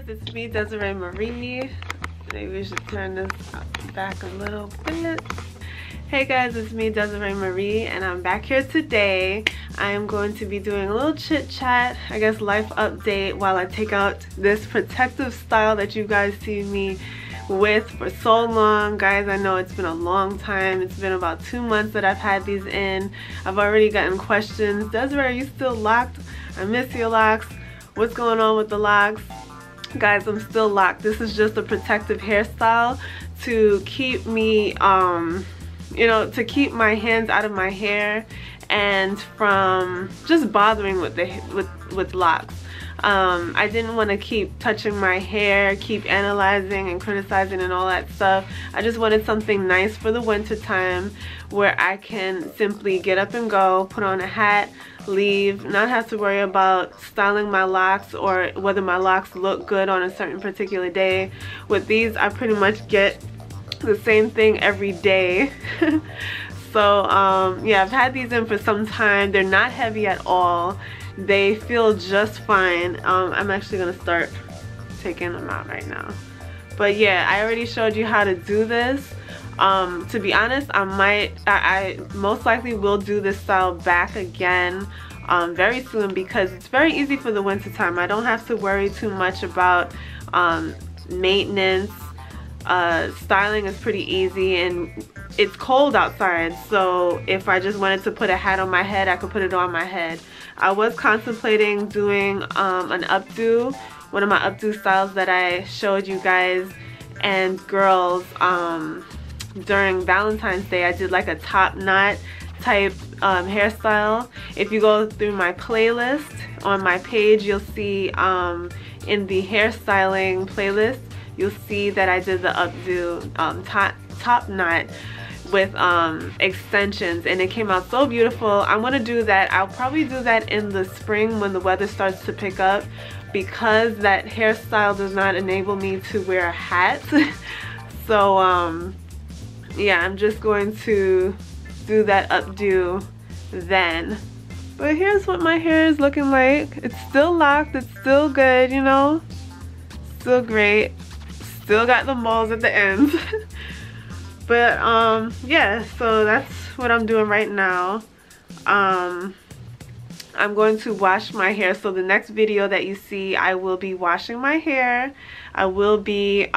it's me, Desiree Marie. Maybe we should turn this back a little bit. Hey guys, it's me, Desiree Marie, and I'm back here today. I am going to be doing a little chit chat, I guess life update, while I take out this protective style that you guys see me with for so long. Guys, I know it's been a long time. It's been about 2 months that I've had these in. I've already gotten questions. Desiree, are you still locked? I miss your locks. What's going on with the locks? Guys, I'm still locked. This is just a protective hairstyle to keep me you know, to keep my hands out of my hair and from just bothering with the with locks. I didn't want to keep touching my hair, keep analyzing and criticizing and all that stuff. I just wanted something nice for the winter time where I can simply get up and go, put on a hat, leave, not have to worry about styling my locks or whether my locks look good on a certain particular day. With these, I pretty much get the same thing every day. So yeah, I've had these in for some time. They're not heavy at all. They feel just fine. I'm actually gonna start taking them out right now. But yeah, I already showed you how to do this. To be honest, I most likely will do this style back again very soon because it's very easy for the winter time. I don't have to worry too much about maintenance. Styling is pretty easy, and it's cold outside, so if I just wanted to put a hat on my head, I could put it on my head. I was contemplating doing an updo, one of my updo styles that I showed you guys and girls during Valentine's Day. I did like a top knot type hairstyle. If you go through my playlist on my page, you'll see in the hairstyling playlist, you'll see that I did the updo top knot with extensions, and it came out so beautiful. I want to do that. I'll probably do that in the spring when the weather starts to pick up, because that hairstyle does not enable me to wear a hat. So yeah, I'm just going to do that updo then. But here's what my hair is looking like. It's still locked, it's still good, you know, still great. Still got the moles at the ends. But yeah, so that's what I'm doing right now. I'm going to wash my hair. So the next video that you see, I will be washing my hair. I will be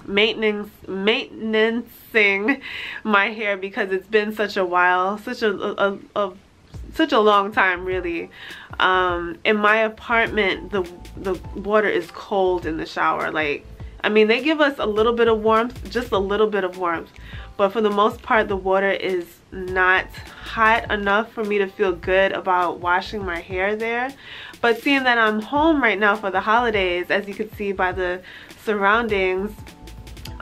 maintenancing my hair because it's been such a while, such a long time really. In my apartment, the water is cold in the shower. Like, I mean, they give us a little bit of warmth, just a little bit of warmth, but for the most part the water is not hot enough for me to feel good about washing my hair there. But seeing that I'm home right now for the holidays, as you can see by the surroundings,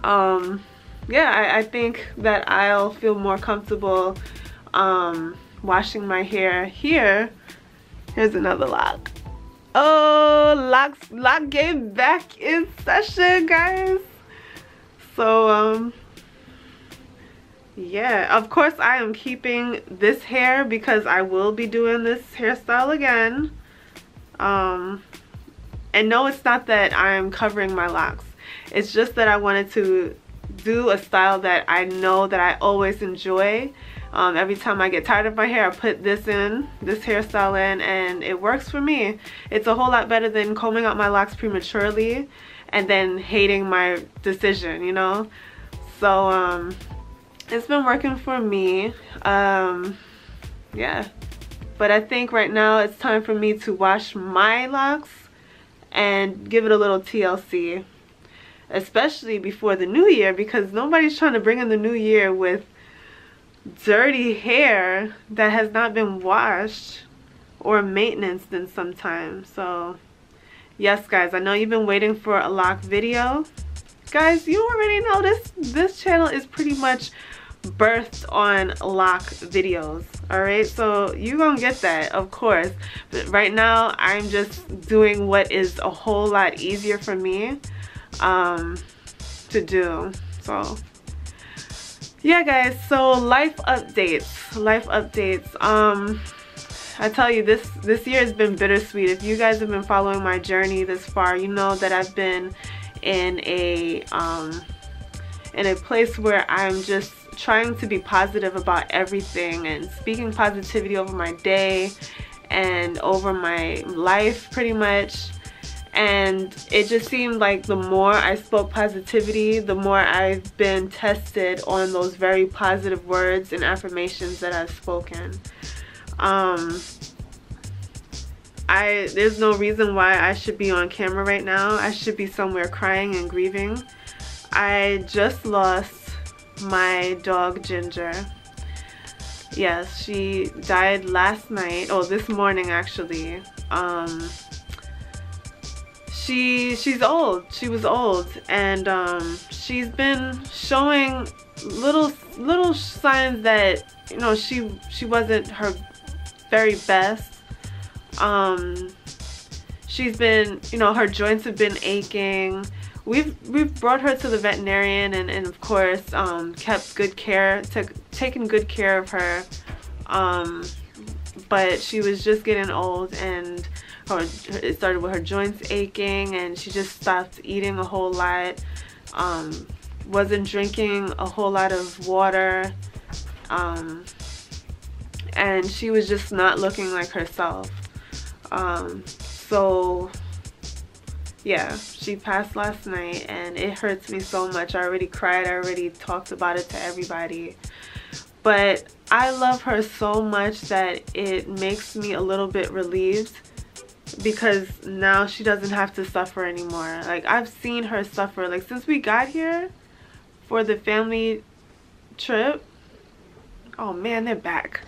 yeah, I think that I'll feel more comfortable washing my hair here. Here's another lock. Oh, lock game back in session, guys. So yeah, of course I am keeping this hair because I will be doing this hairstyle again. And no, it's not that I'm covering my locks. It's just that I wanted to do a style that I know that I always enjoy. Every time I get tired of my hair, I put this hairstyle in, and it works for me. It's a whole lot better than combing out my locks prematurely and then hating my decision, you know? So it's been working for me. Yeah, but I think right now it's time for me to wash my locks and give it a little TLC, especially before the new year, because nobody's trying to bring in the new year with dirty hair that has not been washed or maintenance in some time. So yes guys, I know you've been waiting for a lock video. Guys, you already know this channel is pretty much birthed on lock videos. Alright, so you're gonna get that, of course, but right now I'm just doing what is a whole lot easier for me to do. So yeah guys, so life updates. I tell you, this year has been bittersweet. If you guys have been following my journey this far, you know that I've been in a place where I'm just trying to be positive about everything and speaking positivity over my day and over my life pretty much. And it just seemed like the more I spoke positivity, the more I've been tested on those very positive words and affirmations that I've spoken. There's no reason why I should be on camera right now. I should be somewhere crying and grieving. I just lost my dog Ginger. Yes, she died last night, this morning actually. She's old. She was old, and she's been showing little signs that, you know, she wasn't her very best. She's been, you know, her joints have been aching. We've brought her to the veterinarian and of course kept good care, taken good care of her. But she was just getting old, and it started with her joints aching, and she just stopped eating a whole lot. Wasn't drinking a whole lot of water. And she was just not looking like herself. So yeah, she passed last night, and it hurts me so much. I already cried. I already talked about it to everybody. But I love her so much that it makes me a little bit relieved, because now she doesn't have to suffer anymore. Like, I've seen her suffer. Like, since we got here for the family trip. Oh man, they're back.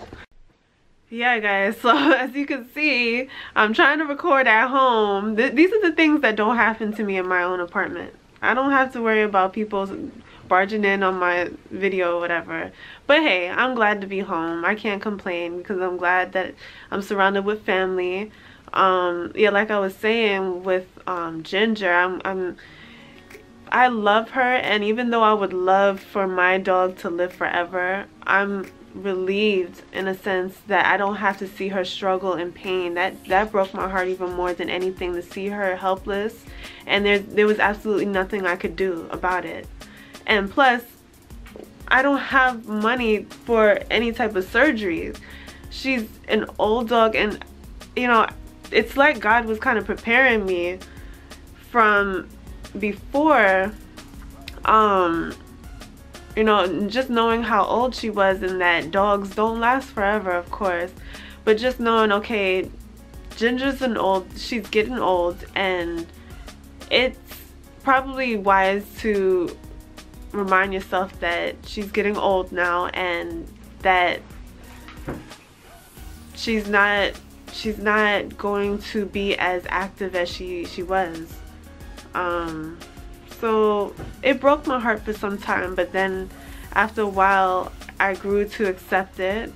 Yeah guys, so as you can see, I'm trying to record at home. These are the things that don't happen to me in my own apartment. I don't have to worry about people barging in on my video or whatever. But hey, I'm glad to be home. I can't complain, because I'm glad that I'm surrounded with family. Yeah, like I was saying with Ginger, I love her, and even though I would love for my dog to live forever, I'm relieved in a sense that I don't have to see her struggle and pain. That broke my heart even more than anything, to see her helpless, and there was absolutely nothing I could do about it. And plus, I don't have money for any type of surgeries. She's an old dog, and you know, it's like God was kind of preparing me from before, you know, just knowing how old she was, and that dogs don't last forever, of course, but just knowing, okay, she's getting old, and it's probably wise to remind yourself that she's getting old now, and that she's not going to be as active as she was. So it broke my heart for some time, but then after a while I grew to accept it,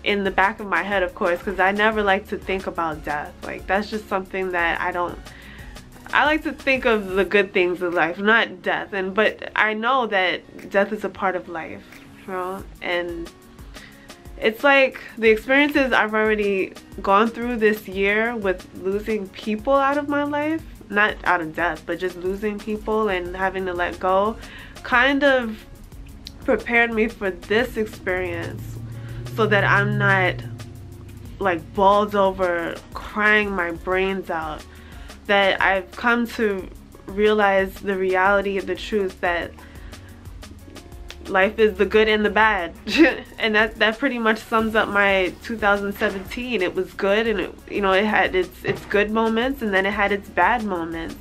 in the back of my head, of course, because I never like to think about death. Like, that's just something that I like to think of the good things of life, not death. But I know that death is a part of life, you know, and it's like the experiences I've already gone through this year with losing people out of my life, not out of death, but just losing people and having to let go, kind of prepared me for this experience, so that I'm not like balls over crying my brains out. That I've come to realize the reality of the truth, that life is the good and the bad. And that pretty much sums up my 2017. It was good, and it had its good moments, and then it had its bad moments.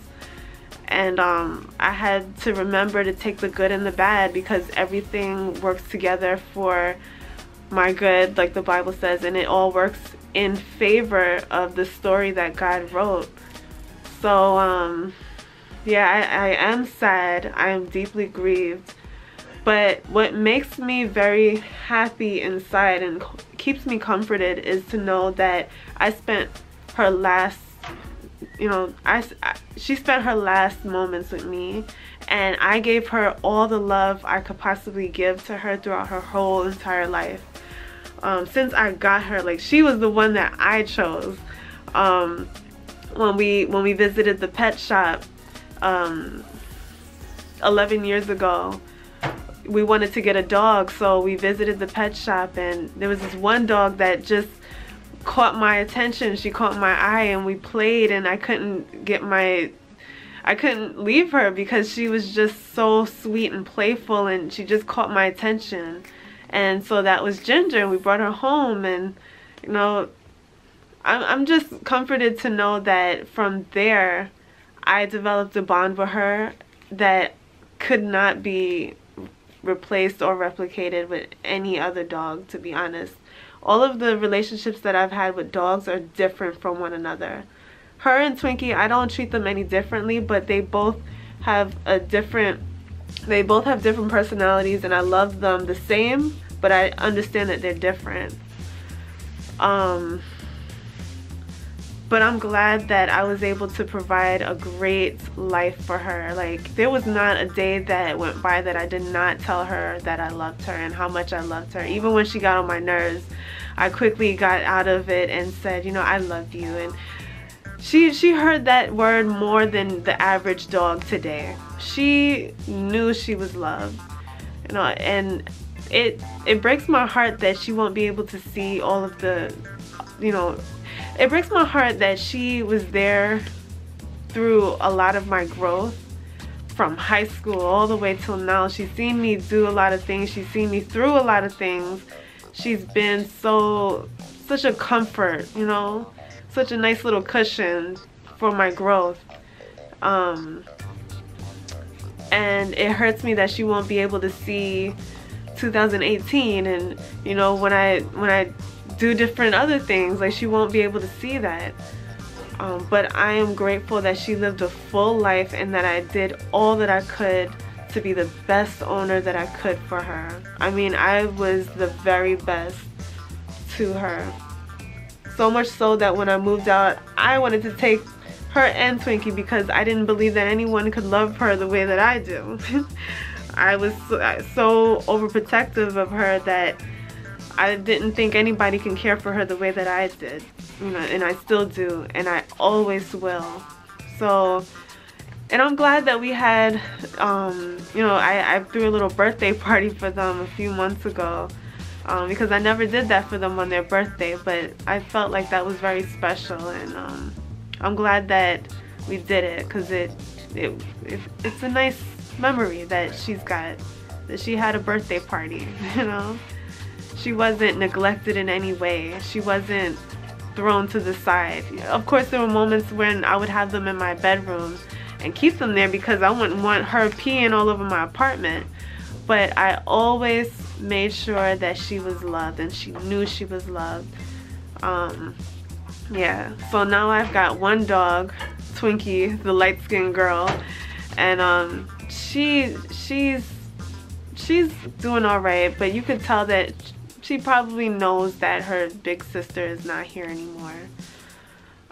And I had to remember to take the good and the bad, because everything works together for my good, like the Bible says, and it all works in favor of the story that God wrote. So yeah, I am sad. I am deeply grieved. But what makes me very happy inside and keeps me comforted is to know that I spent her last, she spent her last moments with me, and I gave her all the love I could possibly give to her throughout her whole entire life. since I got her. Like, she was the one that I chose. When we visited the pet shop 11 years ago, we wanted to get a dog, so we visited the pet shop, and there was this one dog that just caught my attention. She caught my eye, and we played, and I couldn't leave her because she was just so sweet and playful, and she just caught my attention. And so that was Ginger, and we brought her home. And you know, I'm just comforted to know that from there I developed a bond with her that could not be replaced or replicated with any other dog, to be honest. All of the relationships that I've had with dogs are different from one another. Her and Twinkie, I don't treat them any differently, but they both have different personalities, and I love them the same, but I understand that they're different. But I'm glad that I was able to provide a great life for her. Like, there was not a day that went by that I did not tell her that I loved her and how much I loved her. Even when she got on my nerves, I quickly got out of it and said, you know, I love you. And she heard that word more than the average dog today. She knew she was loved, you know, and it breaks my heart that she won't be able to see all of the, you know, it breaks my heart that she was there through a lot of my growth from high school all the way till now. She's seen me do a lot of things. She's seen me through a lot of things. She's been such a comfort, you know, such a nice little cushion for my growth. And it hurts me that she won't be able to see 2018, and you know, when I do different other things, like, she won't be able to see that. But I am grateful that she lived a full life and that I did all that I could to be the best owner that I could for her. I mean, I was the very best to her. So much so that when I moved out, I wanted to take her and Twinkie because I didn't believe that anyone could love her the way that I do. I was so overprotective of her that I didn't think anybody can care for her the way that I did, you know, and I still do, and I always will. So, and I'm glad that we had, you know, I threw a little birthday party for them a few months ago, because I never did that for them on their birthday, but I felt like that was very special, and I'm glad that we did it, because it's a nice memory that she's got, that she had a birthday party, you know. She wasn't neglected in any way. She wasn't thrown to the side. Of course, there were moments when I would have them in my bedroom and keep them there because I wouldn't want her peeing all over my apartment. But I always made sure that she was loved and she knew she was loved. Yeah, so now I've got one dog, Twinkie, the light-skinned girl, and she's doing all right, but you could tell that she probably knows that her big sister is not here anymore.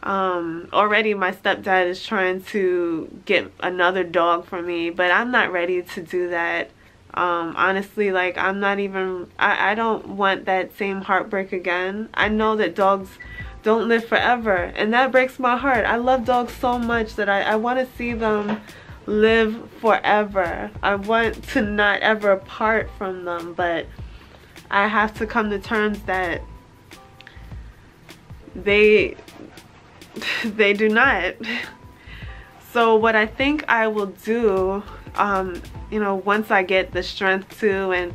Already my stepdad is trying to get another dog for me, but I'm not ready to do that. Honestly, like, I'm not even, I don't want that same heartbreak again. I know that dogs don't live forever, and that breaks my heart. I love dogs so much that I want to see them live forever. I want to not ever part from them, but I have to come to terms that they do not. So what I think I will do, you know, once I get the strength to, and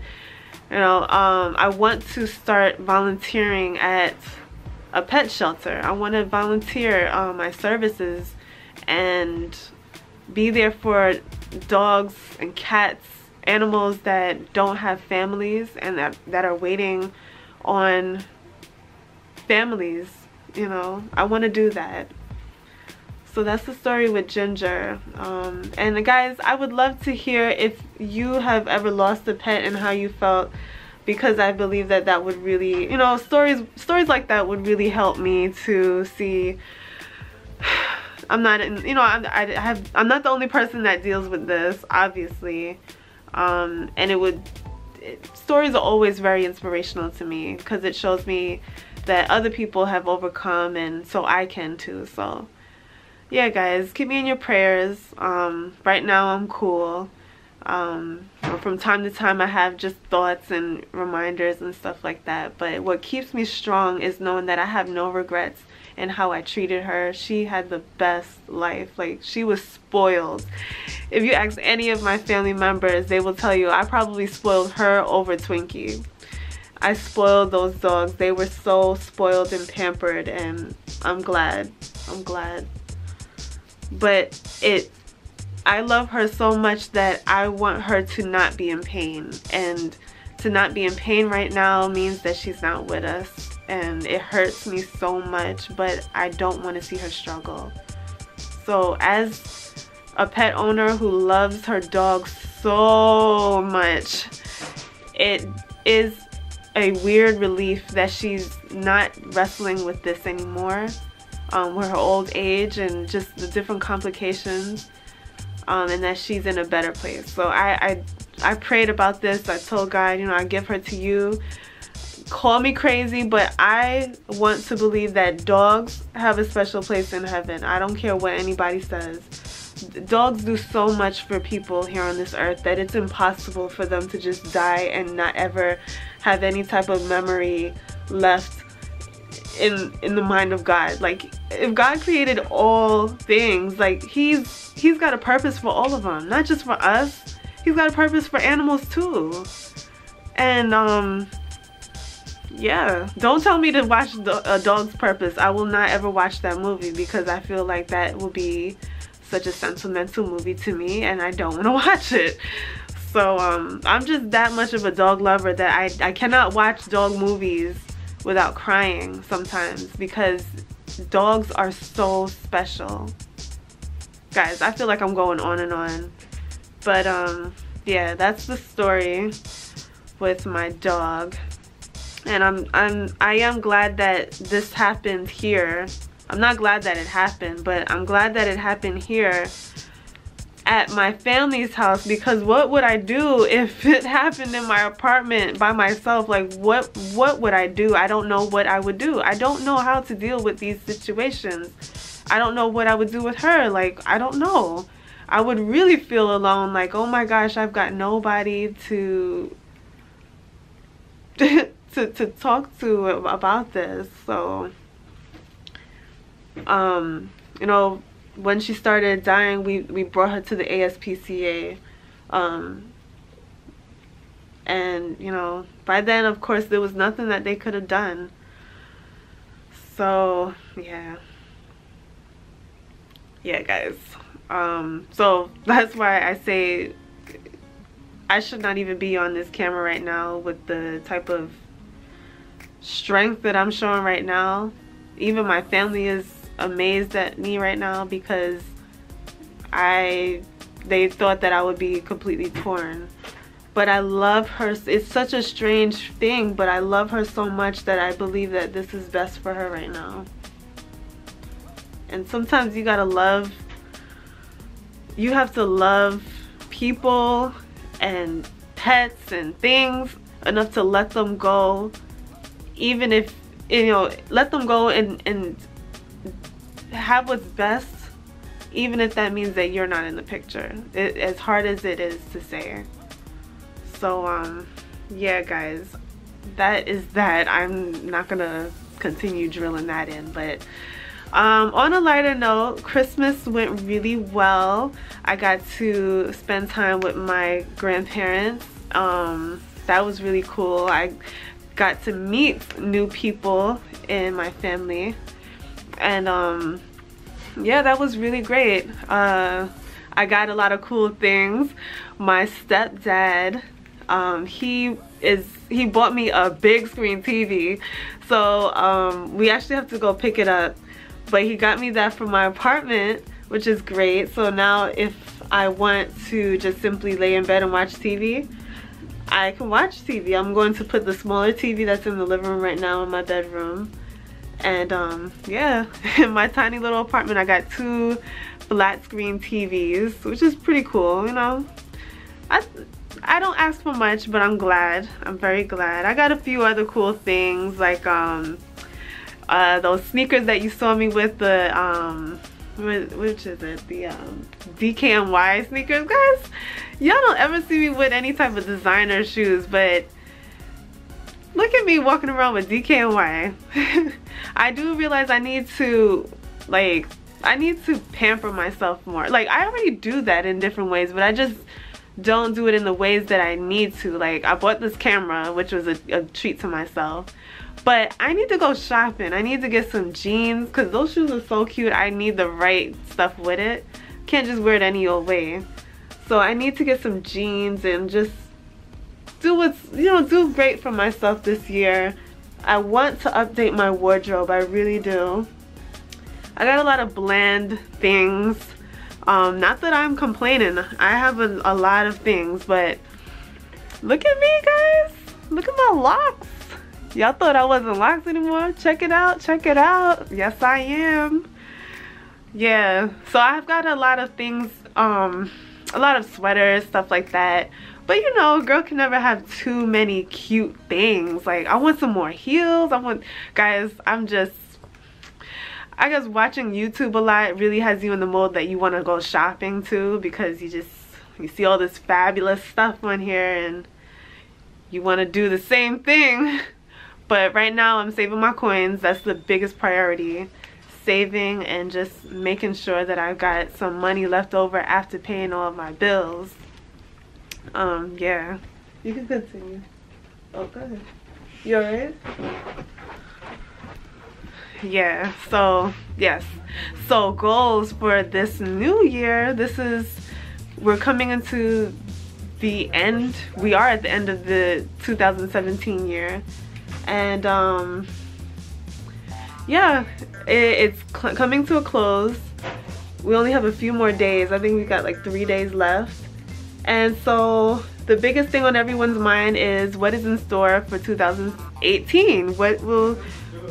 you know, I want to start volunteering at a pet shelter. I want to volunteer my services and be there for dogs and cats, animals that don't have families and that are waiting on families, you know. I want to do that. So that's the story with Ginger. And guys, I would love to hear if you have ever lost a pet and how you felt, because I believe that that would really, you know, stories like that would really help me to see. I'm not in, you know, I'm not the only person that deals with this, obviously. And stories are always very inspirational to me because it shows me that other people have overcome, and so I can too. So yeah guys, keep me in your prayers. Right now I'm cool. From time to time I have just thoughts and reminders and stuff like that, but what keeps me strong is knowing that I have no regrets in how I treated her. She had the best life. Like, she was spoiled. If you ask any of my family members, they will tell you I probably spoiled her over Twinkie. I spoiled those dogs. They were so spoiled and pampered, and I'm glad. But I love her so much that I want her to not be in pain, and to not be in pain right now means that she's not with us, and it hurts me so much, but I don't want to see her struggle. So as a pet owner who loves her dog so much, it is a weird relief that she's not wrestling with this anymore, with her old age and just the different complications, and that she's in a better place. So I prayed about this. I told God, you know, I give her to you. Call me crazy, but I want to believe that dogs have a special place in heaven. I don't care what anybody says. Dogs do so much for people here on this earth that it's impossible for them to just die and not ever have any type of memory left in the mind of God. Like, if God created all things, like he's got a purpose for all of them, not just for us. He's got a purpose for animals too. And yeah, don't tell me to watch A Dog's Purpose. I will not ever watch that movie because I feel like that will be such a sentimental movie to me, and I don't want to watch it. So I'm just that much of a dog lover that I cannot watch dog movies without crying sometimes, because dogs are so special. Guys, I feel like I'm going on and on, but yeah, that's the story with my dog. And I am glad that this happened here. I'm not glad that it happened, but I'm glad that it happened here at my family's house, because what would I do if it happened in my apartment by myself? Like, what would I do? I don't know what I would do. I don't know how to deal with these situations. I don't know what I would do with her. Like, I don't know. I would really feel alone, like, oh my gosh, I've got nobody to to talk to about this. So you know, when she started dying, we brought her to the ASPCA, and you know, by then of course there was nothing that they could have done. So yeah guys, so that's why I say I should not even be on this camera right now with the type of strength that I'm showing right now. Even my family is amazed at me right now because they thought that I would be completely torn. But I love her. It's such a strange thing, but I love her so much that I believe that this is best for her right now. And sometimes you gotta love, you have to love people and pets and things enough to let them go, even if, you know, let them go and have what's best, even if that means that you're not in the picture, as hard as it is to say. So yeah guys, that is that. I'm not gonna continue drilling that in, but on a lighter note, Christmas went really well. I got to spend time with my grandparents. That was really cool. I got to meet new people in my family, and yeah, that was really great. I got a lot of cool things. My stepdad, he bought me a big screen TV, so we actually have to go pick it up, but he got me that for my apartment, which is great. So now if I want to just simply lay in bed and watch TV, I can watch TV. I'm going to put the smaller TV that's in the living room right now in my bedroom. And yeah, in my tiny little apartment I got 2 flat screen TVs, which is pretty cool, you know. I I don't ask for much, but I'm glad. I'm very glad. I got a few other cool things, like those sneakers that you saw me with, the which is it, the DKNY sneakers. Guys, y'all don't ever see me with any type of designer shoes, but look at me walking around with DKNY. I do realize I need to, like, I need to pamper myself more. Like, I already do that in different ways, but I just don't do it in the ways that I need to. Like, I bought this camera, which was a treat to myself, but I need to go shopping. I need to get some jeans, because those shoes are so cute. I need the right stuff with it. Can't just wear it any old way. So I need to get some jeans and just do what's, you know, do great for myself this year. I want to update my wardrobe. I really do. I got a lot of bland things. Not that I'm complaining. I have a lot of things, but look at me, guys. Look at my locks. Y'all thought I wasn't locks anymore? Check it out, check it out. Yes, I am. Yeah, so I've got a lot of things, a lot of sweaters, stuff like that. But you know, a girl can never have too many cute things. Like, I want some more heels. Guys, I guess watching YouTube a lot really has you in the mode that you want to go shopping too, because you see all this fabulous stuff on here and you want to do the same thing. But right now I'm saving my coins. That's the biggest priority. Saving and just making sure that I've got some money left over after paying all of my bills. Yeah. You can continue. Oh, go ahead. You alright? Yeah, so yes. So goals for this new year. We're coming into the end. We are at the end of the 2017 year. And yeah, it's coming to a close. We only have a few more days. I think we got like 3 days left. And so the biggest thing on everyone's mind is what is in store for 2018. What will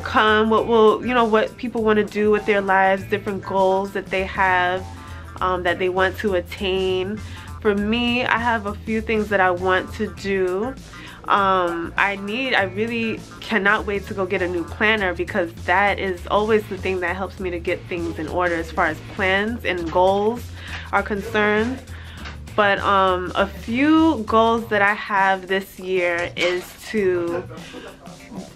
come, what will, you know, what people want to do with their lives, different goals that they have, that they want to attain. For me, I have a few things that I want to do. I really cannot wait to go get a new planner, because that is always the thing that helps me to get things in order as far as plans and goals are concerned. But a few goals that I have this year is to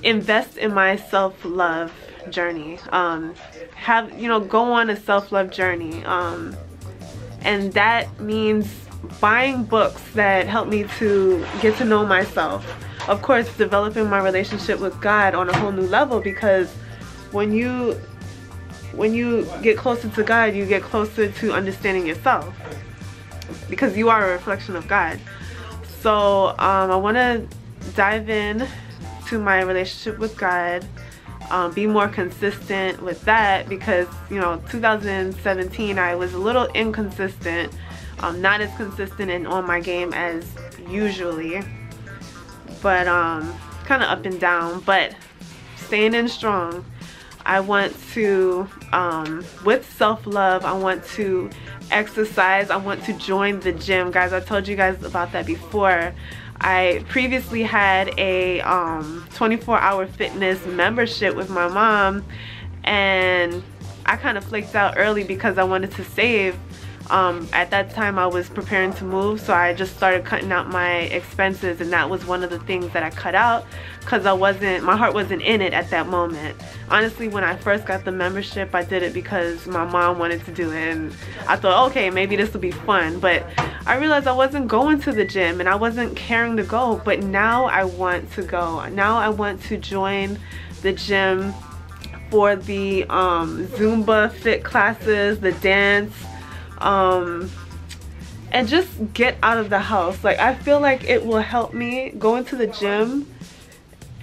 invest in my self-love journey. Go on a self-love journey. And that means buying books that help me to get to know myself. Of course, developing my relationship with God on a whole new level, because when you get closer to God, you get closer to understanding yourself, because you are a reflection of God. So I want to dive in to my relationship with God, be more consistent with that, because, you know, 2017 I was a little inconsistent, not as consistent and on my game as usually, but kind of up and down, but staying in strong. I want to, with self-love, I want to exercise. I want to join the gym. Guys, I told you guys about that before. I previously had a 24-hour fitness membership with my mom, and I kind of flaked out early because I wanted to save. At that time I was preparing to move, so I just started cutting out my expenses, and that was one of the things that I cut out, because my heart wasn't in it at that moment. Honestly, when I first got the membership, I did it because my mom wanted to do it, and I thought, okay, maybe this will be fun. But I realized I wasn't going to the gym and I wasn't caring to go. But now I want to go. Now I want to join the gym for the Zumba fit classes, the dance, and just get out of the house. Like, I feel like it will help me. Going to the gym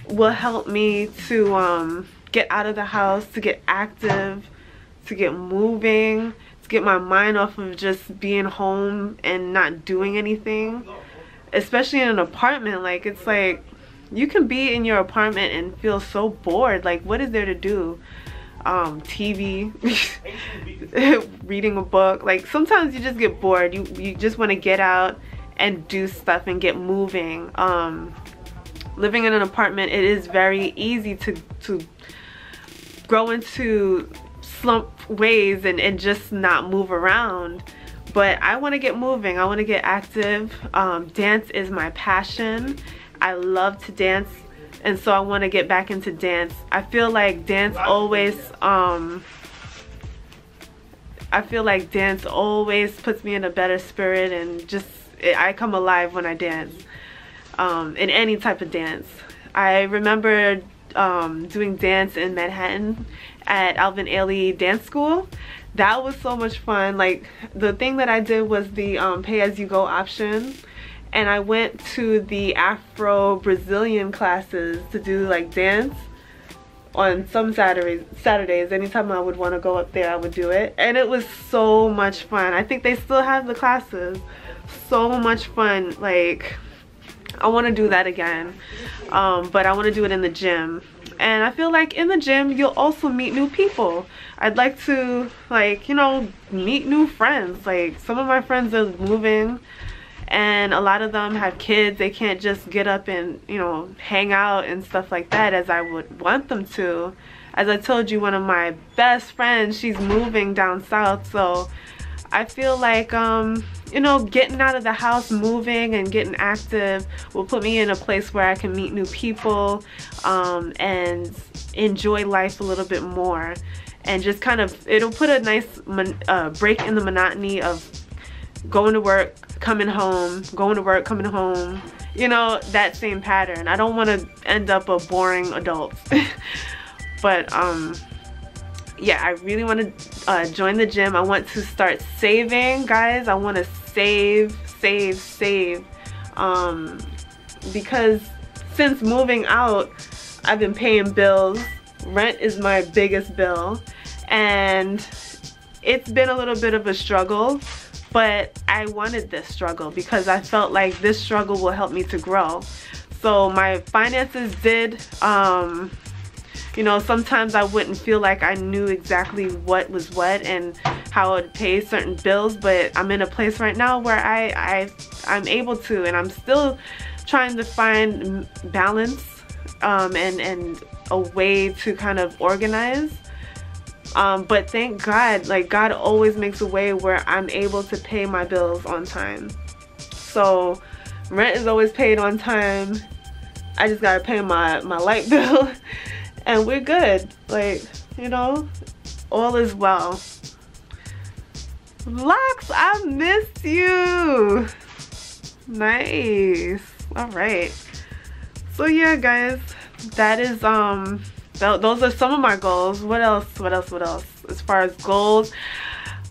will help me to get out of the house, to get active, to get moving, to get my mind off of just being home and not doing anything. Especially in an apartment, like, it's like you can be in your apartment and feel so bored. Like, what is there to do? TV, reading a book. Like, sometimes you just get bored. You just want to get out and do stuff and get moving. Living in an apartment, it is very easy to grow into slump ways and just not move around. But I want to get moving. I want to get active. Dance is my passion. I love to dance, and so I want to get back into dance. I feel like dance always puts me in a better spirit, and just I come alive when I dance. In any type of dance. I remember doing dance in Manhattan at Alvin Ailey Dance School. That was so much fun. Like, the thing that I did was the pay-as-you-go option, and I went to the Afro-Brazilian classes to do like dance on some Saturdays. Anytime I would want to go up there, I would do it, and it was so much fun. I think they still have the classes. So much fun. Like, I want to do that again, but I want to do it in the gym. And I feel like in the gym you'll also meet new people. I'd like to, like, you know, meet new friends. Like, some of my friends are moving, and a lot of them have kids. They can't just get up and, you know, hang out and stuff like that as I would want them to. As I told you, one of my best friends, she's moving down south, so I feel like you know, getting out of the house, moving and getting active will put me in a place where I can meet new people and enjoy life a little bit more, and just kind of, it'll put a nice break in the monotony of going to work, coming home, going to work, coming home, you know, that same pattern. I don't want to end up a boring adult. But yeah, I really want to join the gym. I want to start saving, guys. I want to save because since moving out, I've been paying bills. Rent is my biggest bill, and it's been a little bit of a struggle, but I wanted this struggle because I felt like this struggle will help me to grow. So my finances did, you know, sometimes I wouldn't feel like I knew exactly what was what and how I would pay certain bills, but I'm in a place right now where I'm able to, and I'm still trying to find balance and a way to kind of organize. But thank God, like, God always makes a way where I'm able to pay my bills on time. So rent is always paid on time. I just gotta pay my light bill. And we're good. Like, you know, all is well. Locks, I missed you. Nice. All right. So yeah, guys, that is those are some of my goals. What else? As far as goals,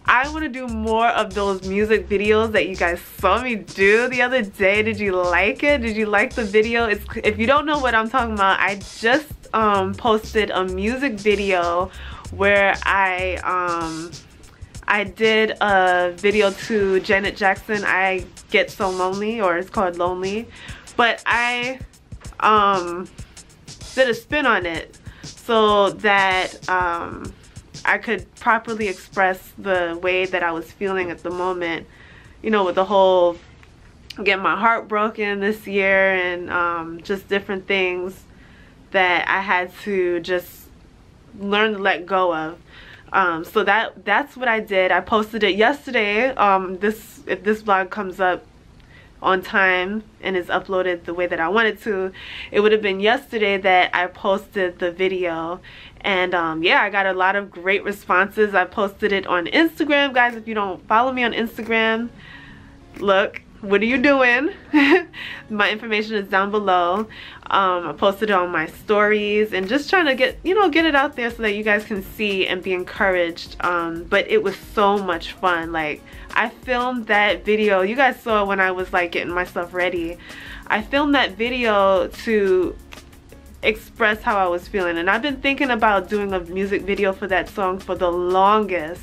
I want to do more of those music videos that you guys saw me do the other day. Did you like it? Did you like the video? If you don't know what I'm talking about, I just posted a music video where I did a video to Janet Jackson, I Get So Lonely, or it's called Lonely, but I did a spin on it so that I could properly express the way that I was feeling at the moment, you know, with the whole getting my heart broken this year and just different things that I had to just learn to let go of. So that's what I did. I posted it yesterday. If this vlog comes up on time and is uploaded the way that I wanted to, it would have been yesterday that I posted the video. And yeah, I got a lot of great responses. I posted it on Instagram. Guys, if you don't follow me on Instagram, look, what are you doing? My information is down below. I posted it on my stories and just trying to get it out there so that you guys can see and be encouraged. But it was so much fun. Like, I filmed that video. You guys saw when I was like getting myself ready. I filmed that video to express how I was feeling, and I've been thinking about doing a music video for that song for the longest,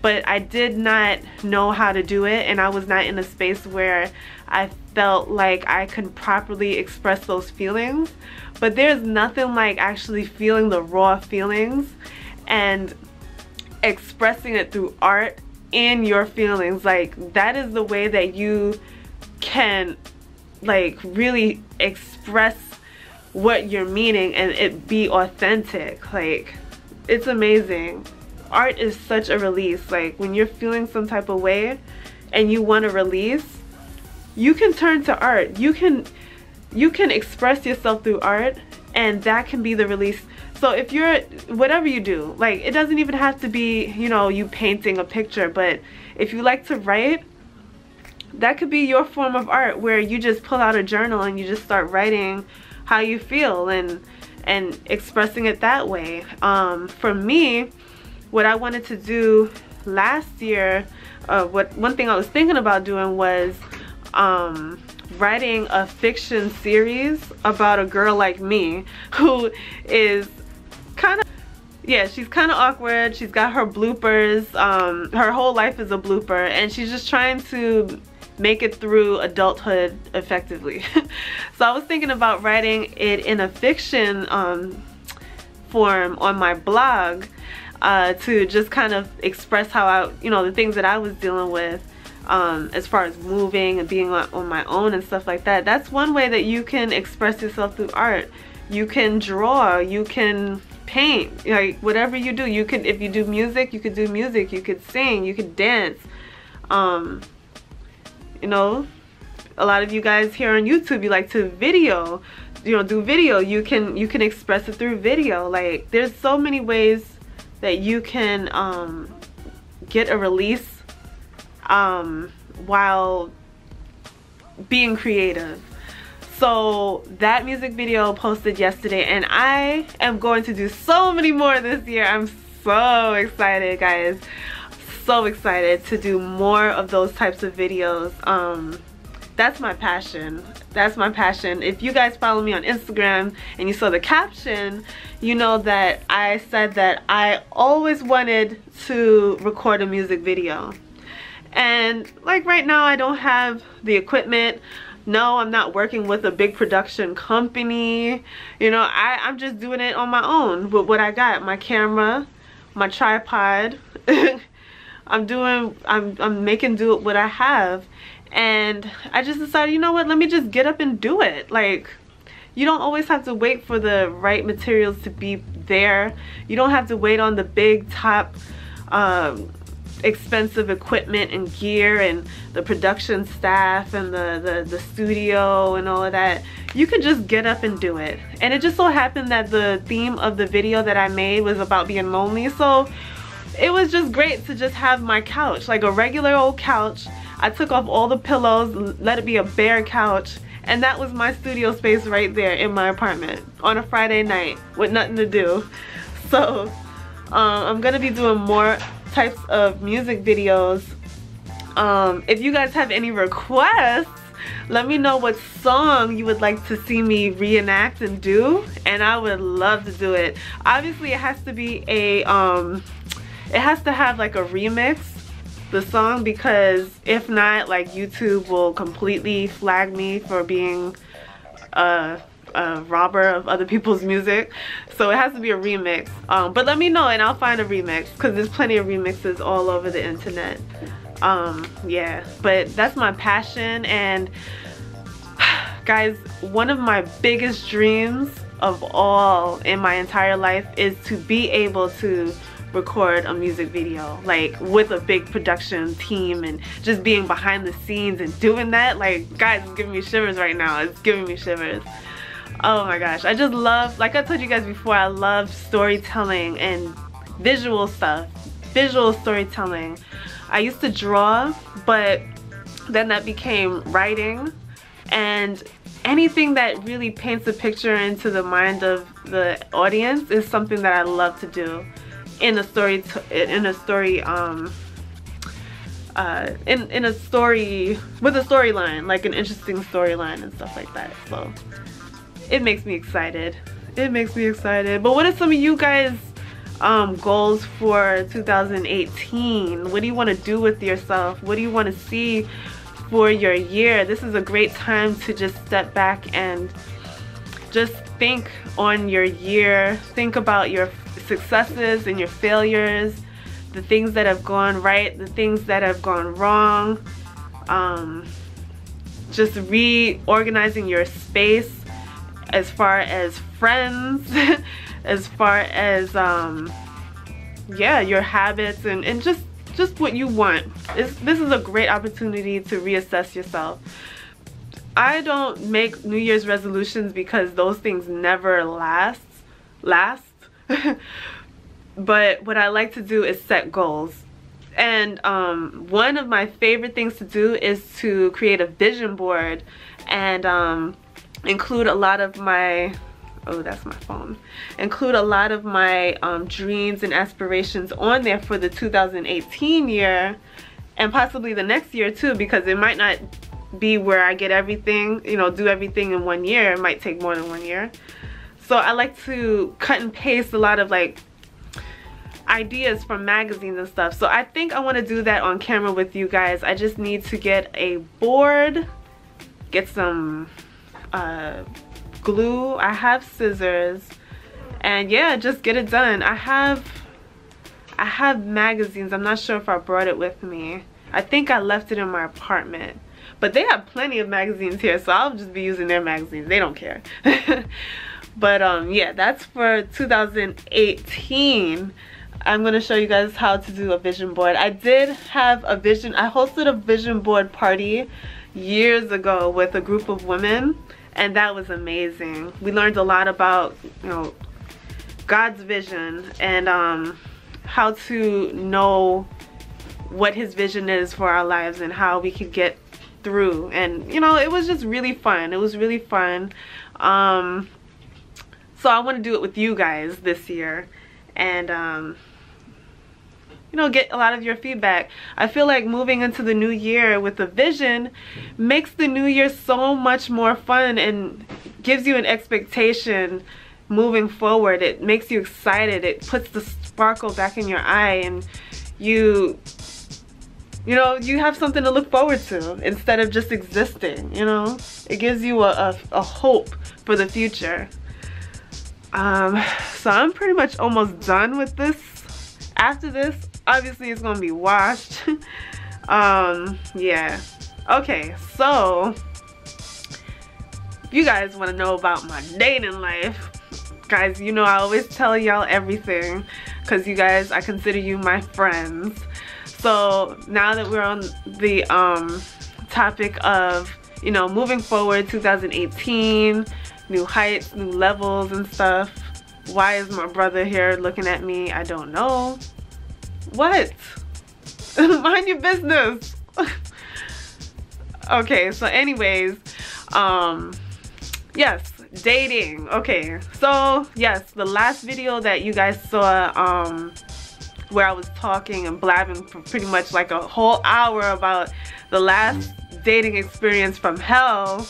but I did not know how to do it, and I was not in a space where I felt like I could properly express those feelings. But there's nothing like actually feeling the raw feelings and expressing it through art in your feelings. Like, that is the way that you can like really express what you're meaning and it be authentic. Like, it's amazing. Art is such a release. Like, when you're feeling some type of way and you want to release, you can turn to art. You can express yourself through art, and that can be the release. So if you're, whatever you do, like, it doesn't even have to be, you know, you painting a picture, but if you like to write, that could be your form of art, where you just pull out a journal and you just start writing how you feel and expressing it that way. For me, what I wanted to do last year, one thing I was thinking about doing was writing a fiction series about a girl like me who is kind of, yeah, she's kind of awkward. She's got her bloopers. Her whole life is a blooper, and she's just trying to make it through adulthood effectively. So I was thinking about writing it in a fiction form on my blog, to just kind of express how I, you know, the things that I was dealing with as far as moving and being on my own and stuff like that. That's one way that you can express yourself through art. You can draw, you can paint, like whatever you do. You can, if you do music, you could do music, you could sing, you could dance. You know, a lot of you guys here on YouTube, you like to video, you know, do video. You can express it through video. Like, there's so many ways that you can get a release while being creative. So that music video posted yesterday, and I am going to do so many more this year. I'm so excited, guys. So excited to do more of those types of videos. That's my passion. That's my passion. If you guys follow me on Instagram and you saw the caption, you know that I said that I always wanted to record a music video. And like right now, I don't have the equipment. No, I'm not working with a big production company. You know, I'm just doing it on my own with what I got. My camera, my tripod. I'm making do with what I have. And I just decided, you know what, let me just get up and do it. Like, you don't always have to wait for the right materials to be there. You don't have to wait on the big top expensive equipment and gear and the production staff and the studio and all of that. You can just get up and do it. And it just so happened that the theme of the video that I made was about being lonely, so it was just great to just have my couch, like a regular old couch. I took off all the pillows, let it be a bare couch, and that was my studio space right there in my apartment on a Friday night with nothing to do. So I'm gonna be doing more types of music videos. If you guys have any requests, let me know what song you would like to see me reenact and do, and I would love to do it. Obviously it has to be a it has to have like a remix, the song, because if not, like, YouTube will completely flag me for being a robber of other people's music. So it has to be a remix. But let me know and I'll find a remix, because there's plenty of remixes all over the internet. Yeah, but that's my passion. And guys, one of my biggest dreams of all in my entire life is to be able to record a music video, like with a big production team, and just being behind the scenes and doing that. Like, guys, it's giving me shivers right now. It's giving me shivers. Oh my gosh, I just love, like I told you guys before, I love storytelling and visual stuff, visual storytelling. I used to draw, but then that became writing, and anything that really paints a picture into the mind of the audience is something that I love to do in a story, in a story with a storyline, like an interesting storyline and stuff like that. So it makes me excited. It makes me excited. But what are some of you guys goals for 2018? What do you want to do with yourself? What do you want to see for your year? This is a great time to just step back and just think on your year. Think about your successes and your failures, the things that have gone right, the things that have gone wrong. just reorganizing your space as far as friends, as far as yeah, your habits, and just what you want. This is a great opportunity to reassess yourself. I don't make New Year's resolutions because those things never last. But what I like to do is set goals. And one of my favorite things to do is to create a vision board and include a lot of my, oh, that's my phone, include a lot of my dreams and aspirations on there for the 2018 year, and possibly the next year too, because it might not be where I get everything, you know, do everything in 1 year. It might take more than 1 year. So I like to cut and paste a lot of like ideas from magazines and stuff. So I think I want to do that on camera with you guys. I just need to get a board, get some glue, I have scissors, and yeah, just get it done. I have magazines. I'm not sure if I brought it with me. I think I left it in my apartment, but they have plenty of magazines here, so I'll just be using their magazines. They don't care. But yeah, that's for 2018. I'm gonna show you guys how to do a vision board. I did have a vision, I hosted a vision board party years ago with a group of women, and that was amazing. We learned a lot about, you know, God's vision and how to know what his vision is for our lives and how we could get through. And you know, it was just really fun. It was really fun. So I want to do it with you guys this year, and you know, get a lot of your feedback. I feel like moving into the new year with a vision makes the new year so much more fun and gives you an expectation moving forward. It makes you excited. It puts the sparkle back in your eye, and you know, you have something to look forward to instead of just existing, you know? It gives you a hope for the future. So I'm pretty much almost done with this. After this, obviously it's gonna be washed. Yeah. Okay, so if you guys want to know about my dating life, guys, you know I always tell y'all everything because you guys, I consider you my friends. So now that we're on the topic of, you know, moving forward, 2018, new heights, new levels and stuff. Why is my brother here looking at me? I don't know. What? Mind your business. Okay, so anyways, yes, dating. Okay, so yes, the last video that you guys saw, where I was talking and blabbing for pretty much like a whole hour about the last dating experience from hell,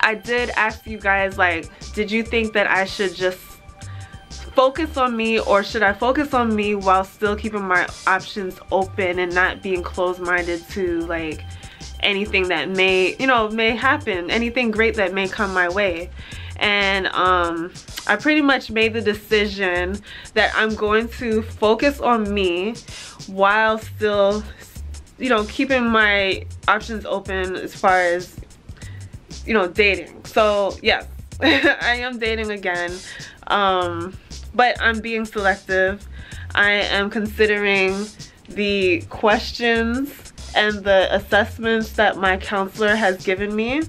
I did ask you guys, like, did you think that I should just focus on me, or should I focus on me while still keeping my options open and not being closed-minded to like anything that may, you know, may happen, anything great that may come my way? And I pretty much made the decision that I'm going to focus on me while still, you know, keeping my options open as far as, you know, dating. So yes, I am dating again, but I'm being selective. I am considering the questions and the assessments that my counselor has given me,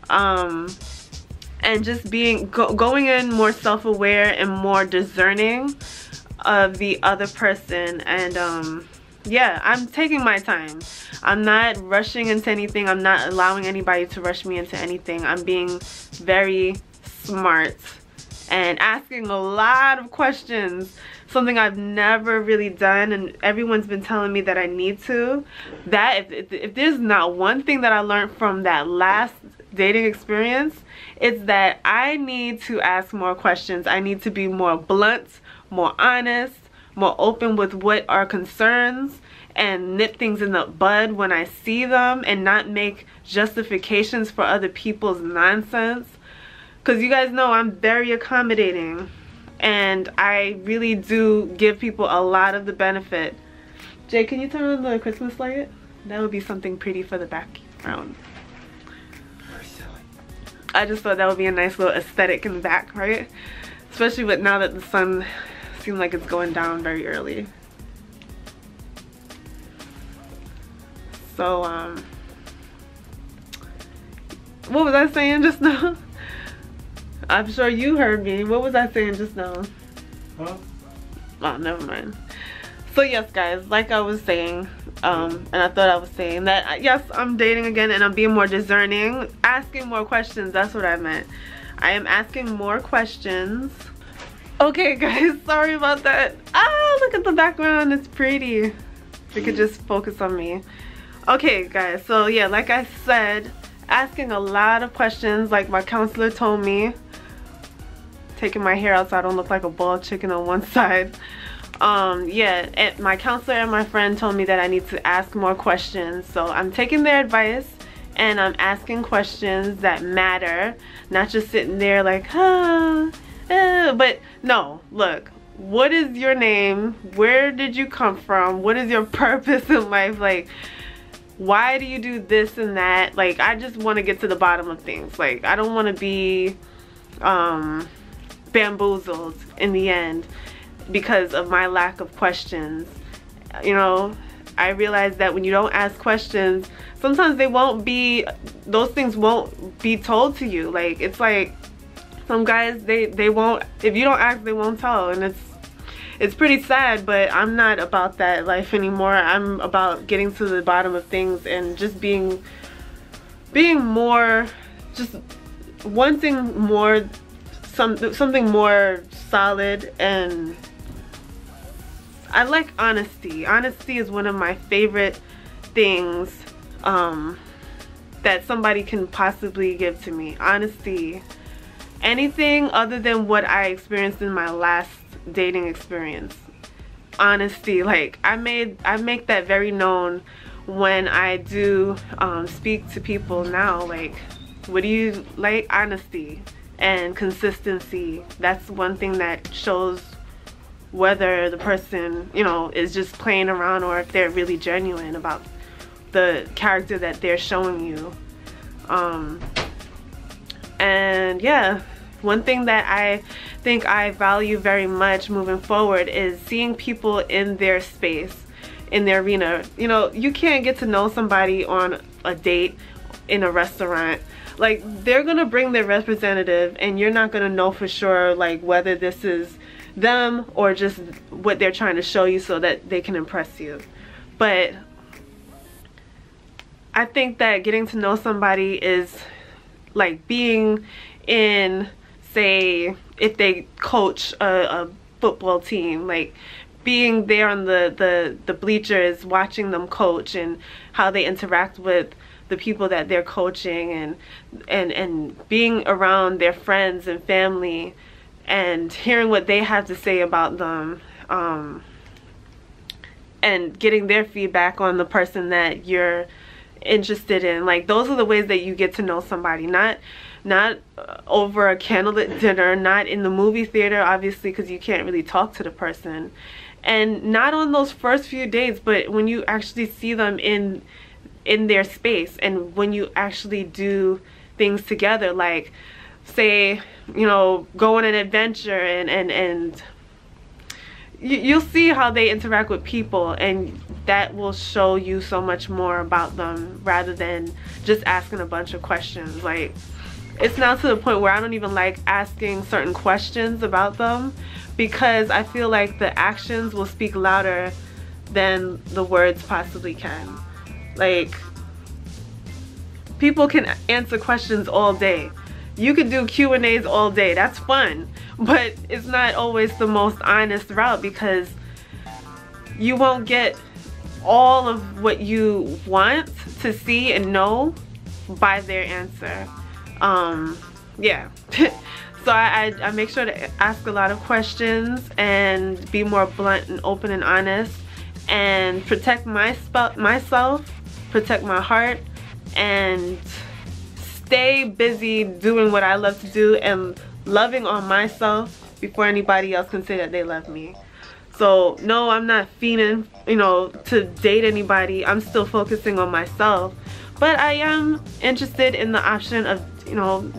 and just being going in more self-aware and more discerning of the other person. And yeah, I'm taking my time. I'm not rushing into anything. I'm not allowing anybody to rush me into anything. I'm being very smart and asking a lot of questions, something I've never really done, and everyone's been telling me that I need to. That if there's not one thing that I learned from that last dating experience, it's that I need to ask more questions. I need to be more blunt, more honest, more open with what are concerns, and nip things in the bud when I see them, and not make justifications for other people's nonsense. Because you guys know I'm very accommodating, and I really do give people a lot of the benefit. Jay, can you turn on the Christmas light? That would be something pretty for the around. I just thought that would be a nice little aesthetic in the back, right? Especially with now that the sun seems like it's going down very early. So what was I saying just now? I'm sure you heard me. What was I saying just now? Huh? Oh, never mind. So yes, guys, like I was saying, and I thought I was saying that yes, I'm dating again and I'm being more discerning, asking more questions. That's what I meant. I am asking more questions. Okay, guys, sorry about that. Ah, look at the background. It's pretty. You could just focus on me. Okay, guys, so yeah, like I said, asking a lot of questions like my counselor told me. Taking my hair out so I don't look like a bald chicken on one side. Yeah, and my counselor and my friend told me that I need to ask more questions. So I'm taking their advice and I'm asking questions that matter. Not just sitting there like, but no, look. What is your name? Where did you come from? What is your purpose in life? Like, why do you do this and that? Like, I just want to get to the bottom of things. Like, I don't want to be bamboozled in the end because of my lack of questions. You know, I realize that when you don't ask questions, sometimes those things won't be told to you. Like, it's like some guys, they won't, if you don't ask, they won't tell, and it's pretty sad. But I'm not about that life anymore. I'm about getting to the bottom of things and just being more, just wanting more, something more solid. And I like honesty. Honesty is one of my favorite things that somebody can possibly give to me. Honesty. Anything other than what I experienced in my last dating experience. Honesty. Like, I make that very known when I do speak to people now. Like, what do you like? Honesty and consistency. That's one thing that shows whether the person, you know, is just playing around or if they're really genuine about the character that they're showing you. And yeah, one thing that I think I value very much moving forward is seeing people in their space, in their arena. You know, you can't get to know somebody on a date in a restaurant. Like, they're gonna bring their representative and you're not gonna know for sure like whether this is them or just what they're trying to show you so that they can impress you. But I think that getting to know somebody is like being in, say, if they coach a football team, like being there on the bleachers watching them coach and how they interact with the people that they're coaching, and being around their friends and family and hearing what they have to say about them, and getting their feedback on the person that you're interested in. Like, those are the ways that you get to know somebody. Not over a candlelit dinner, not in the movie theater, obviously, because you can't really talk to the person, and not on those first few dates, but when you actually see them in their space and when you actually do things together. Like, say, you know, go on an adventure and you'll see how they interact with people, and that will show you so much more about them rather than just asking a bunch of questions. Like, it's now to the point where I don't even like asking certain questions about them, because I feel like the actions will speak louder than the words possibly can. Like, people can answer questions all day. You could do Q&As all day. That's fun. But it's not always the most honest route, because you won't get all of what you want to see and know by their answer. Yeah. So I make sure to ask a lot of questions and be more blunt and open and honest, and protect myself, protect my heart, and stay busy doing what I love to do and loving on myself before anybody else can say that they love me. So no, I'm not fiending, you know, to date anybody. I'm still focusing on myself. but I am interested in the option of, you know,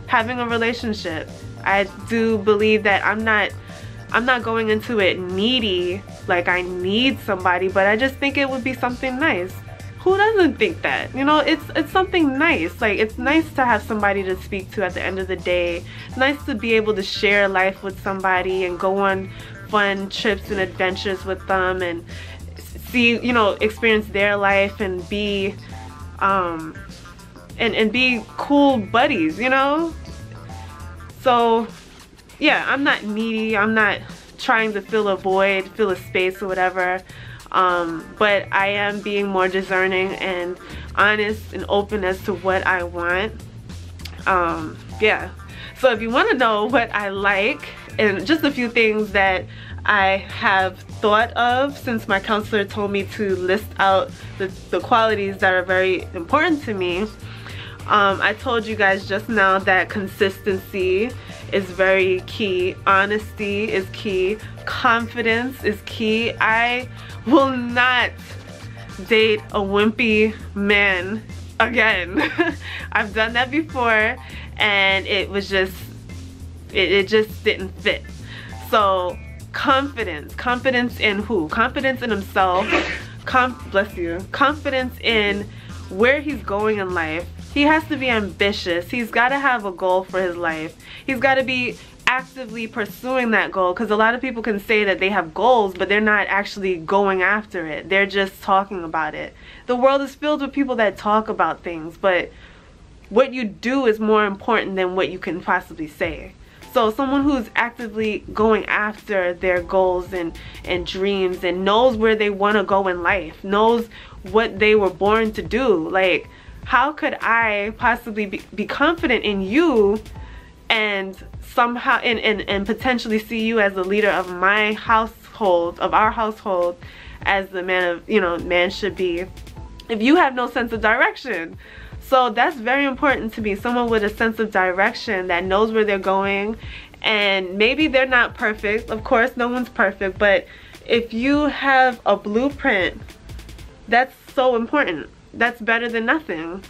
having a relationship. I do believe that I'm not going into it needy, like I need somebody, but I just think it would be something nice. Who doesn't think that? You know, it's something nice. Like, it's nice to have somebody to speak to at the end of the day. It's nice to be able to share life with somebody and go on fun trips and adventures with them and see, you know, experience their life and be and be cool buddies, you know? So yeah, I'm not needy. I'm not trying to fill a void, fill a space or whatever. But I am being more discerning and honest and open as to what I want. Yeah. So if you want to know what I like and just a few things that I have thought of since my counselor told me to list out the qualities that are very important to me, I told you guys just now that consistency is very key, honesty is key, confidence is key. I will not date a wimpy man again. I've done that before and it was just, it just didn't fit. So confidence in who? Confidence in himself, bless you, confidence in where he's going in life. He has to be ambitious. He's got to have a goal for his life. He's got to be actively pursuing that goal, because a lot of people can say that they have goals, but they're not actually going after it. They're just talking about it. The world is filled with people that talk about things, but what you do is more important than what you can possibly say. So someone who's actively going after their goals and dreams and knows where they want to go in life, knows what they were born to do. Like, how could I possibly be confident in you and somehow and potentially see you as the leader of my household, of our household, as the man of, you know, man should be, if you have no sense of direction? So that's very important to me. Someone with a sense of direction that knows where they're going. And maybe they're not perfect. Of course, no one's perfect. But if you have a blueprint, that's so important. That's better than nothing.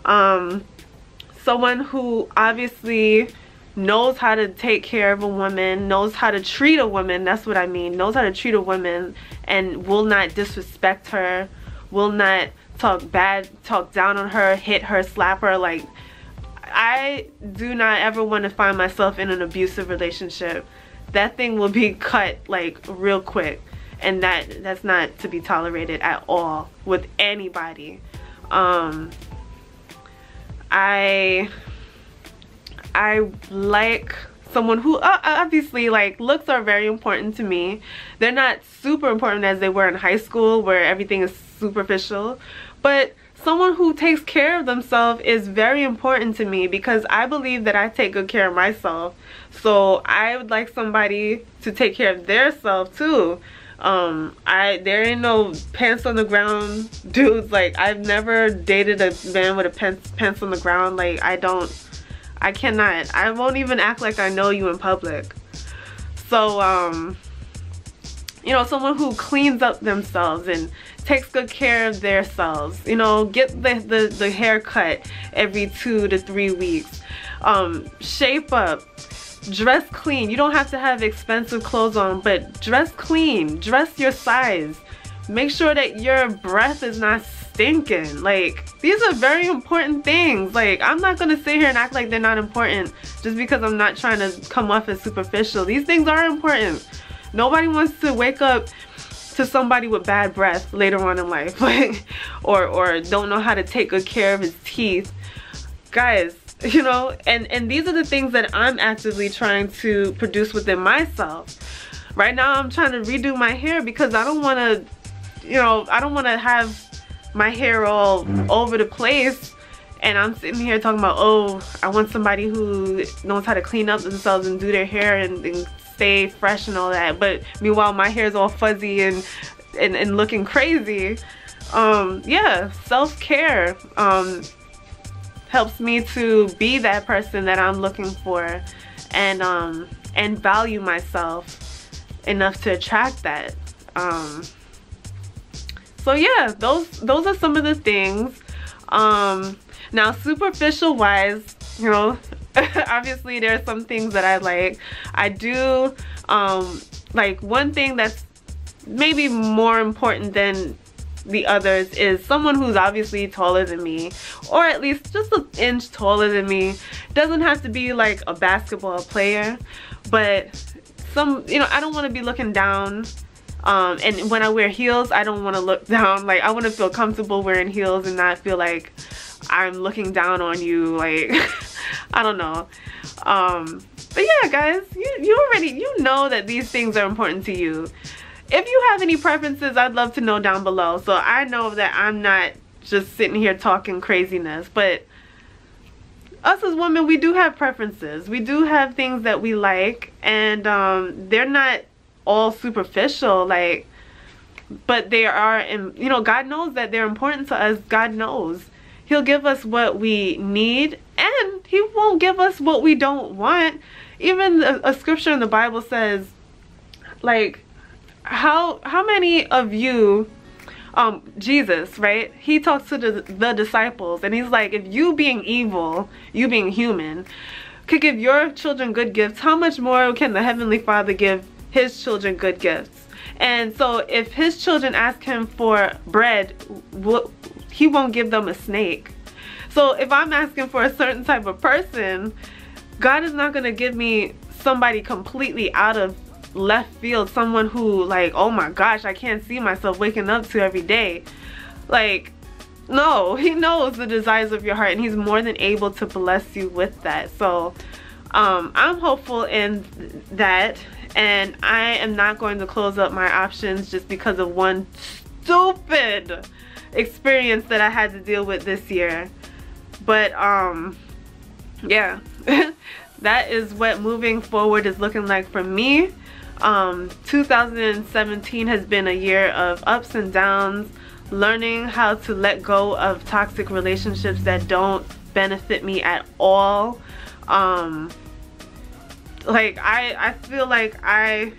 Someone who obviously knows how to take care of a woman, knows how to treat a woman, that's what I mean, knows how to treat a woman and will not disrespect her, will not talk down on her, hit her, slap her. Like, I do not ever want to find myself in an abusive relationship. That thing will be cut like real quick, and that's not to be tolerated at all with anybody. I like someone who obviously, like, looks are very important to me. They're not super important as they were in high school where everything is superficial, but someone who takes care of themselves is very important to me, because I believe that I take good care of myself. So I would like somebody to take care of their self too. There ain't no pants on the ground dudes. Like, I've never dated a man with a pants on the ground. Like, I cannot. I won't even act like I know you in public. So, you know, someone who cleans up themselves and takes good care of their selves. You know, get the haircut every 2 to 3 weeks. Shape up. Dress clean. You don't have to have expensive clothes on, but dress clean. Dress your size. Make sure that your breath is not stinking. Like, these are very important things. Like, I'm not gonna sit here and act like they're not important just because I'm not trying to come off as superficial. These things are important. Nobody wants to wake up to somebody with bad breath later on in life, like, or don't know how to take good care of his teeth. Guys, you know, and these are the things that I'm actively trying to produce within myself. Right now I'm trying to redo my hair because I don't want to, you know, I don't want to have my hair all over the place, and I'm sitting here talking about, oh, I want somebody who knows how to clean up themselves and do their hair and stay fresh and all that, but meanwhile my hair is all fuzzy and looking crazy. Yeah, self-care helps me to be that person that I'm looking for, and value myself enough to attract that. So yeah, those are some of the things. Now superficial wise, you know, obviously there are some things that I like. I do like one thing that's maybe more important than the others is someone who's obviously taller than me, or at least just an inch taller than me. Doesn't have to be like a basketball player, but some, you know, I don't want to be looking down. And when I wear heels, I don't want to look down. Like, I want to feel comfortable wearing heels and not feel like I'm looking down on you, like I don't know. But yeah, guys, you know that these things are important to you. If you have any preferences, I'd love to know down below, so I know that I'm not just sitting here talking craziness. But us as women, we do have preferences. We do have things that we like, and they're not all superficial, like, but they are, and you know, God knows that they're important to us. God knows He'll give us what we need, and He won't give us what we don't want. Even a scripture in the Bible says, like, how many of you, Jesus, right, He talks to the disciples, and He's like, if you being evil, you being human, could give your children good gifts, how much more can the Heavenly Father give His children good gifts? And so if His children ask Him for bread, He won't give them a snake. So if I'm asking for a certain type of person, God is not going to give me somebody completely out of left field, someone who, like, oh my gosh, I can't see myself waking up to every day. Like, no, He knows the desires of your heart, and He's more than able to bless you with that. So I'm hopeful in that, and I am not going to close up my options just because of one stupid experience that I had to deal with this year. But yeah, that is what moving forward is looking like for me. 2017 has been a year of ups and downs, learning how to let go of toxic relationships that don't benefit me at all. Like, I feel like I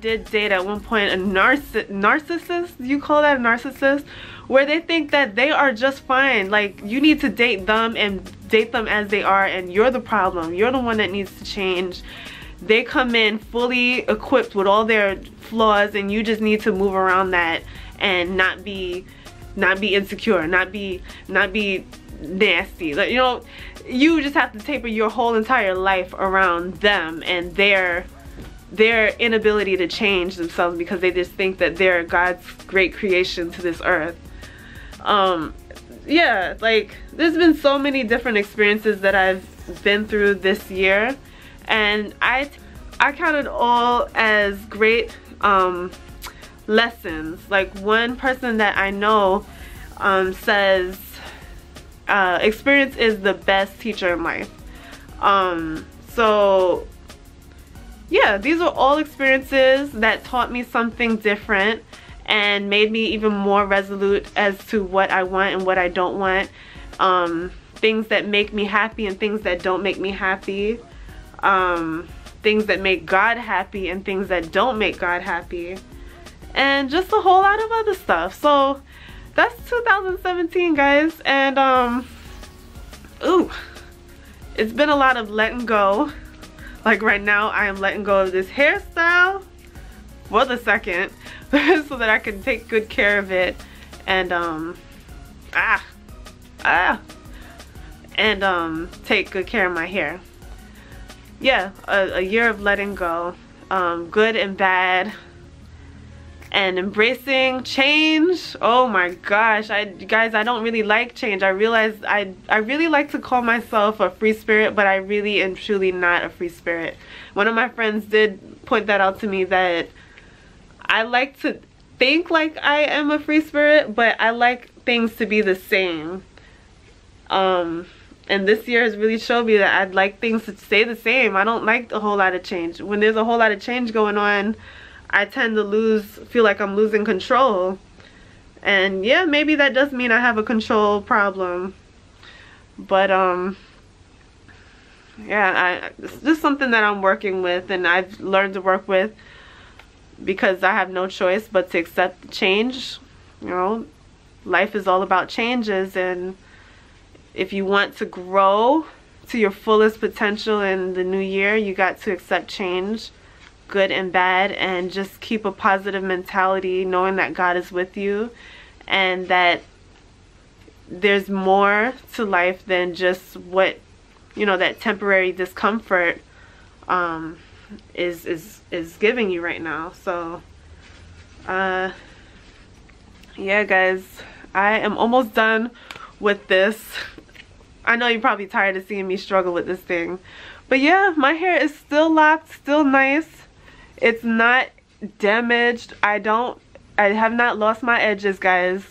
did date at one point a narcissist, you call that a narcissist, where they think that they are just fine. Like, you need to date them and date them as they are, and you're the problem, you're the one that needs to change. They come in fully equipped with all their flaws, and you just need to move around that and not be insecure, not be nasty. Like, you know, you just have to taper your whole entire life around them and their inability to change themselves because they just think that they're God's great creation to this earth. Yeah, like, there's been so many different experiences that I've been through this year, and I count it all as great lessons. Like, one person that I know says experience is the best teacher in life. So yeah, these are all experiences that taught me something different and made me even more resolute as to what I want and what I don't want. Things that make me happy and things that don't make me happy. Things that make God happy and things that don't make God happy. And just a whole lot of other stuff. So that's 2017, guys. And ooh, it's been a lot of letting go. Like, right now I am letting go of this hairstyle for the second so that I can take good care of it and take good care of my hair. Yeah, a year of letting go, good and bad, and embracing change. Oh my gosh, guys, I don't really like change. I realize I really like to call myself a free spirit, but I really am truly not a free spirit. One of my friends did point that out to me, that I like to think like I am a free spirit, but I like things to be the same. And this year has really showed me that I'd like things to stay the same. I don't like a whole lot of change. When there's a whole lot of change going on, I tend to feel like I'm losing control. And yeah, maybe that does mean I have a control problem. But yeah, it's just something that I'm working with, and I've learned to work with because I have no choice but to accept change. You know, life is all about changes, and if you want to grow to your fullest potential in the new year, you got to accept change, good and bad, and just keep a positive mentality, knowing that God is with you and that there's more to life than just what, you know, that temporary discomfort is giving you right now. So yeah guys, I am almost done with this. I know you're probably tired of seeing me struggle with this thing, but yeah, my hair is still locked, still nice. It's not damaged. I have not lost my edges, guys.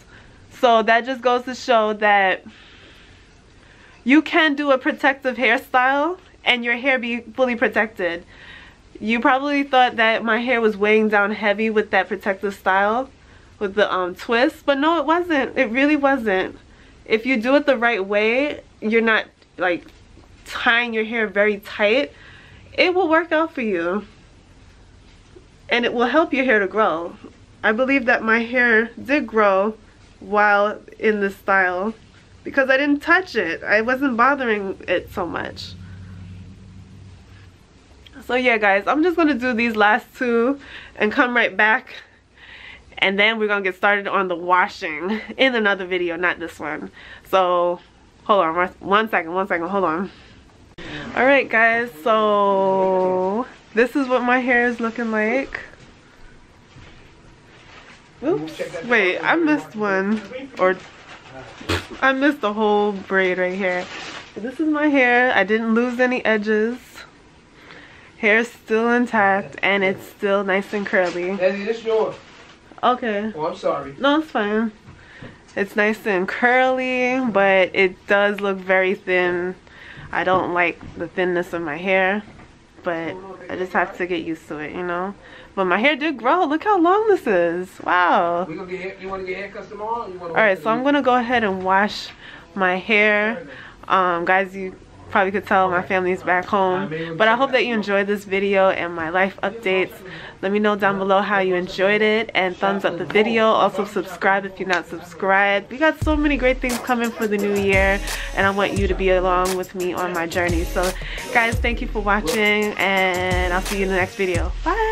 So that just goes to show that you can do a protective hairstyle and your hair be fully protected. You probably thought that my hair was weighing down heavy with that protective style, with the twist, but no, it wasn't. It really wasn't. If you do it the right way, you're not like tying your hair very tight, it will work out for you. And it will help your hair to grow. I believe that my hair did grow while in this style because I didn't touch it. I wasn't bothering it so much. So yeah guys, I'm just gonna do these last two and come right back, and then we're gonna get started on the washing in another video, not this one. So hold on one second, hold on. All right guys, so this is what my hair is looking like. Oops, wait, I missed one, or I missed the whole braid right here. So this is my hair. I didn't lose any edges. Hair's still intact and it's still nice and curly. Desi, this yours. Okay. Oh, I'm sorry. No, it's fine. It's nice and curly, but it does look very thin. I don't like the thinness of my hair, but I just have to get used to it, you know. But my hair did grow. Look how long this is. Wow. We gonna get, you want to get haircuts tomorrow? Alright, so I'm going to go ahead and wash my hair. Guys, you probably could tell my family's back home. But I hope that you enjoyed this video and my life updates. Let me know down below how you enjoyed it, and thumbs up the video. Also subscribe if you're not subscribed. We got so many great things coming for the new year, and I want you to be along with me on my journey. So guys, thank you for watching, and I'll see you in the next video. Bye.